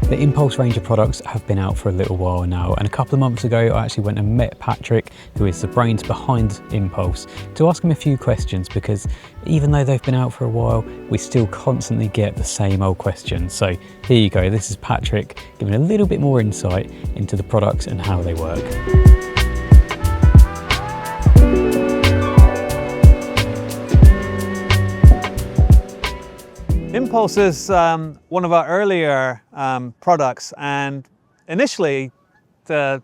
The Impulse range of products have been out for a little while now, and a couple of months ago I actually went and met Patrick, who is the brains behind Impulse, to ask him a few questions, because even though they've been out for a while, we still constantly get the same old questions. So here you go, this is Patrick giving a little bit more insight into the products and how they work. Impulse is one of our earlier products, and initially, to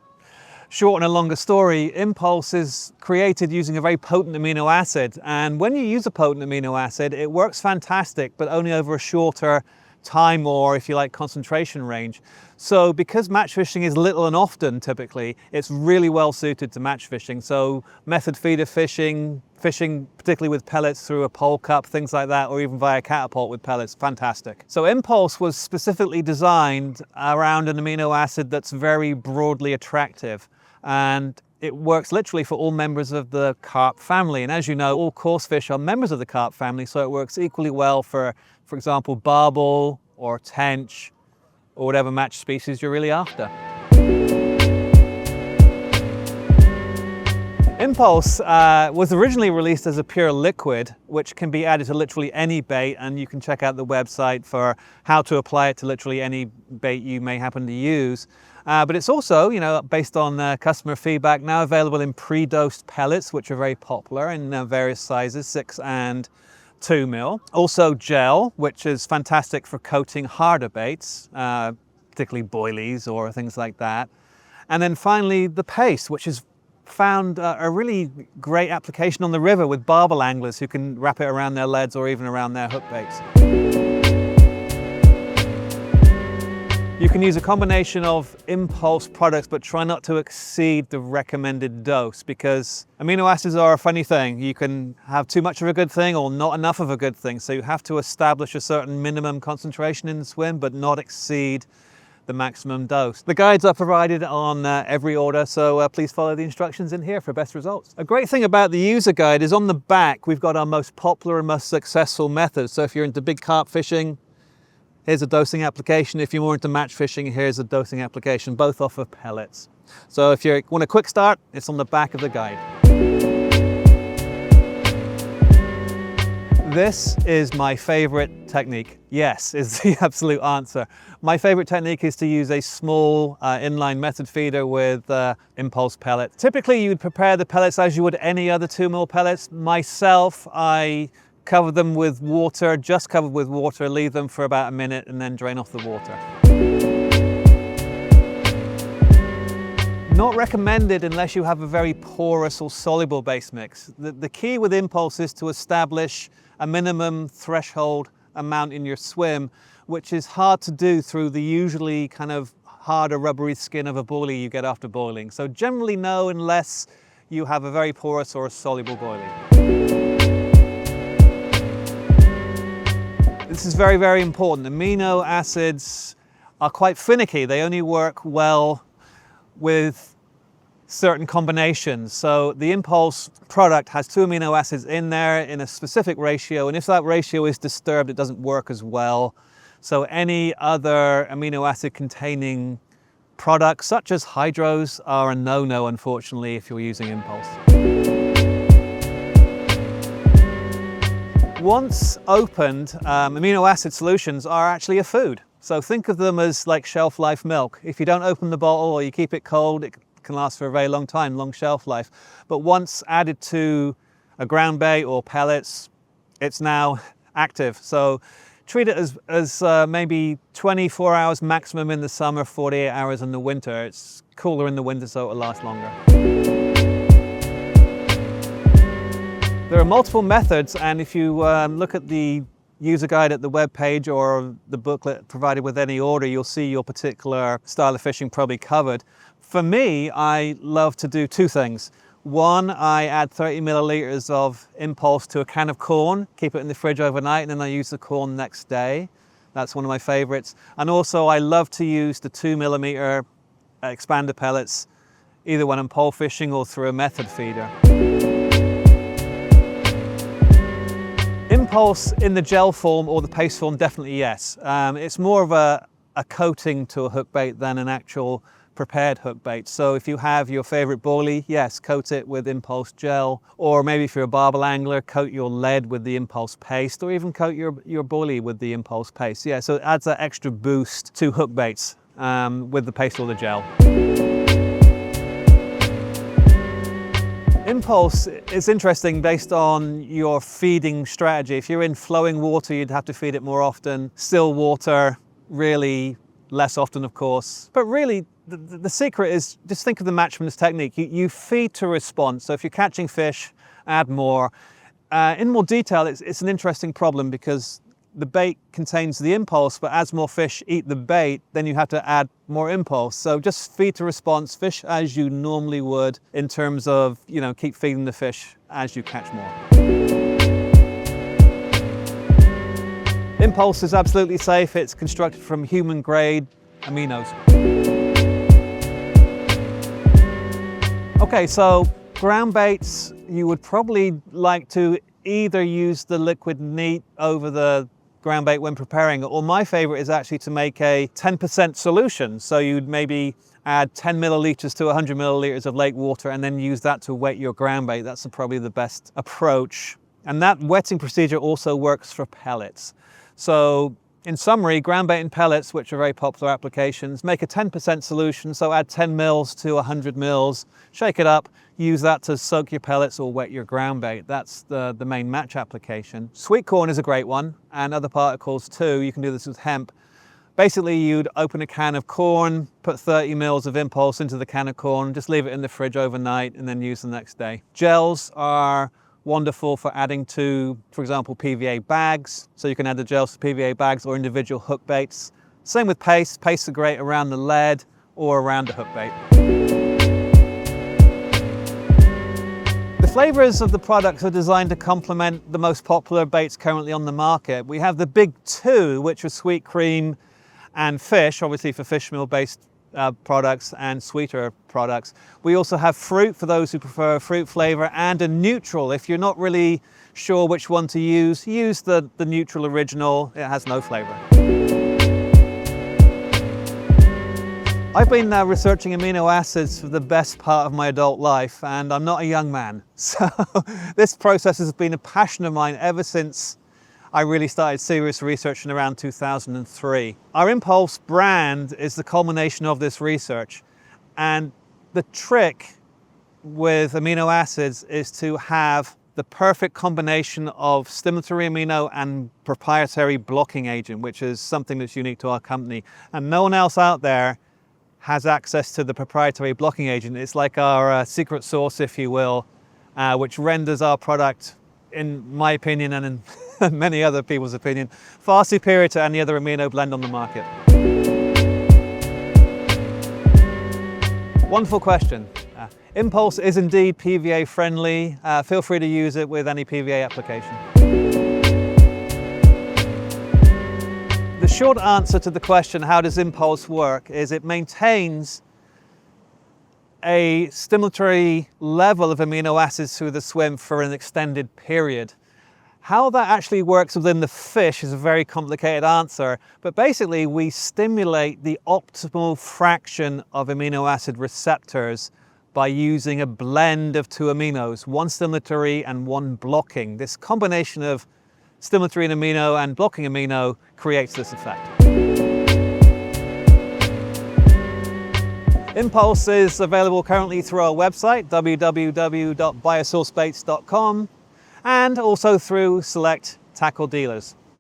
shorten a longer story, Impulse is created using a very potent amino acid, and when you use a potent amino acid, it works fantastic, but only over a shorter time, or if you like, concentration range. So because match fishing is little and often typically, it's really well suited to match fishing. So method feeder fishing, fishing particularly with pellets through a pole cup, things like that, or even via catapult with pellets, fantastic. So Impulse was specifically designed around an amino acid that's very broadly attractive, and it works literally for all members of the carp family. And as you know, all coarse fish are members of the carp family, so it works equally well for example, barbel or tench, or whatever match species you're really after. Impulse was originally released as a pure liquid, which can be added to literally any bait, and you can check out the website for how to apply it to literally any bait you may happen to use. But it's also, you know, based on customer feedback, now available in pre-dosed pellets, which are very popular in various sizes, 6 and 2 mil. Also gel, which is fantastic for coating harder baits, particularly boilies or things like that. And then finally the paste, which has found a really great application on the river with barbel anglers who can wrap it around their leads or even around their hook baits. You can use a combination of Impulse products, but try not to exceed the recommended dose, because amino acids are a funny thing. You can have too much of a good thing or not enough of a good thing. So you have to establish a certain minimum concentration in the swim, but not exceed the maximum dose. The guides are provided on every order, so please follow the instructions in here for best results. A great thing about the user guide is on the back, we've got our most popular and most successful methods. So if you're into big carp fishing, here's a dosing application. If you're more into match fishing, here's a dosing application, both off of pellets. So if you want a quick start, it's on the back of the guide. This is my favorite technique. Yes, is the absolute answer. My favorite technique is to use a small inline method feeder with Impulse pellet. Typically, you would prepare the pellets as you would any other 2 mil pellets. Myself, I cover them with water, just covered with water, leave them for about a minute and then drain off the water. Not recommended unless you have a very porous or soluble base mix. The key with Impulse is to establish a minimum threshold amount in your swim, which is hard to do through the usually kind of harder rubbery skin of a boilie you get after boiling. So generally no, unless you have a very porous or a soluble boilie. This is very, very important. Amino acids are quite finicky. They only work well with certain combinations. So the Impulse product has 2 amino acids in there in a specific ratio, and if that ratio is disturbed, it doesn't work as well. So any other amino acid containing products, such as hydros, are a no-no, unfortunately, if you're using Impulse. Once opened, amino acid solutions are actually a food. So think of them as like shelf life milk. If you don't open the bottle or you keep it cold, it can last for a very long time, long shelf life. But once added to a ground bait or pellets, it's now active. So treat it as maybe 24 hours maximum in the summer, 48 hours in the winter. It's cooler in the winter, so it'll last longer. There are multiple methods, and if you look at the user guide at the web page or the booklet provided with any order, you'll see your particular style of fishing probably covered. For me, I love to do 2 things. One, I add 30 milliliters of Impulse to a can of corn, keep it in the fridge overnight, and then I use the corn next day. That's one of my favorites. And also I love to use the 2mm expander pellets, either when I'm pole fishing or through a method feeder. Impulse in the gel form or the paste form, definitely yes. It's more of a coating to a hook bait than an actual prepared hook bait. So if you have your favorite boilie, yes, coat it with Impulse gel, or maybe if you're a barbel angler, coat your lead with the Impulse paste, or even coat your boilie with the Impulse paste. Yeah, so it adds that extra boost to hook baits with the paste or the gel. Impulse is interesting based on your feeding strategy. If you're in flowing water, you'd have to feed it more often. Still water, really less often, of course. But really, the secret is just think of the matchman's technique. You feed to response. So if you're catching fish, add more. In more detail, it's an interesting problem because the bait contains the Impulse, but as more fish eat the bait, then you have to add more Impulse. So just feed to response, fish as you normally would in terms of, you know, keep feeding the fish as you catch more. Impulse is absolutely safe. It's constructed from human grade aminos. Okay, so ground baits, you would probably like to either use the liquid neat over the ground bait when preparing it, or my favorite is actually to make a 10% solution. So you'd maybe add 10 milliliters to 100 milliliters of lake water and then use that to wet your ground bait. That's probably the best approach. And that wetting procedure also works for pellets. So in summary, ground bait and pellets, which are very popular applications, make a 10% solution. So add 10 mils to 100 mils, shake it up, use that to soak your pellets or wet your ground bait. That's the main match application. Sweet corn is a great one, and other particles too. You can do this with hemp. Basically, you'd open a can of corn, put 30 mils of Impulse into the can of corn, just leave it in the fridge overnight and then use the next day. Gels are wonderful for adding to, for example, PVA bags. So you can add the gels to PVA bags or individual hook baits. Same with paste. Pastes are great around the lead or around the hook bait. The flavors of the products are designed to complement the most popular baits currently on the market. We have the big two, which are sweet cream and fish, obviously for fish meal based products and sweeter products. We also have fruit for those who prefer a fruit flavor, and a neutral. If you're not really sure which one to use the neutral original. It has no flavor. I've been researching amino acids for the best part of my adult life, and I'm not a young man. So this process has been a passion of mine ever since I really started serious research in around 2003. Our Impulse brand is the culmination of this research. And the trick with amino acids is to have the perfect combination of stimulatory amino and proprietary blocking agent, which is something that's unique to our company. And no one else out there has access to the proprietary blocking agent. It's like our secret sauce, if you will, which renders our product, in my opinion and in many other people's opinion, far superior to any other amino blend on the market. Wonderful question. Impulse is indeed PVA friendly. Feel free to use it with any PVA application. The short answer to the question, how does Impulse work, is it maintains a stimulatory level of amino acids through the swim for an extended period. How that actually works within the fish is a very complicated answer, but basically we stimulate the optimal fraction of amino acid receptors by using a blend of two aminos, one stimulatory and one blocking. This combination of stimulatory amino and blocking amino creates this effect. Impulse is available currently through our website, www.biosourcebaits.com, and also through select tackle dealers.